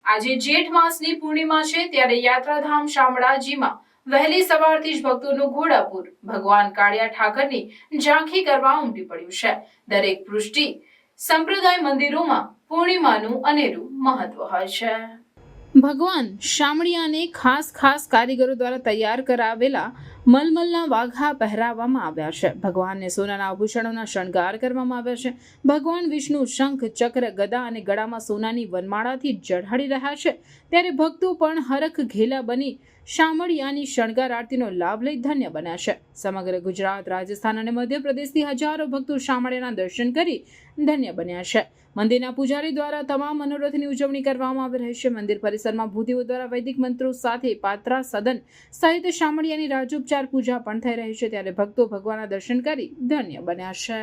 આજે જેઠ માસની પૂર્ણિમા છે, ત્યારે યાત્રાધામ શામળાજીમાં વહેલી સવારથી જ ભક્તોનું ઘોડાપુર ભગવાન કાળિયા ઠાકરની ઝાંખી કરવા ઉમટી પડ્યું છે। દરેક પૃષ્ટિ સંપ્રદાય મંદિરોમાં પૂર્ણિમાનું અનેરું મહત્વ હોય છે। ભગવાન શામળિયાને ખાસ કારીગરો દ્વારા તૈયાર કરાવેલા મલમલના વાઘા પહેરાવવામાં આવ્યા છે। ભગવાનને સોનાના આભૂષણોના શણગાર કરવામાં આવ્યા છે। ભગવાન વિષ્ણુ શંખ, ચક્ર, ગદા અને ગળામાં સોનાની વનમાળાથી જળહળી રહ્યા છે, ત્યારે ભક્તો પણ હરખ ઘેલા બની શામળિયાની શણગાર આરતીનો લાભ લઈ ધન્ય બન્યા છે। સમગ્ર ગુજરાત, રાજસ્થાન અને મધ્યપ્રદેશથી હજારો ભક્તો શામળિયાના દર્શન કરી ધન્ય બન્યા છે। મંદિરના પૂજારી દ્વારા તમામ મનોરથની ઉજવણી કરવામાં આવી રહી છે। મંદિર પરિસરમાં ભૂદેવો દ્વારા વૈદિક મંત્રો સાથે પાત્રા સદન સહિત શામળિયાની રાજોપચાર પૂજા પણ થઈ રહી છે, ત્યારે ભક્તો ભગવાનના દર્શન કરી ધન્ય બન્યા છે।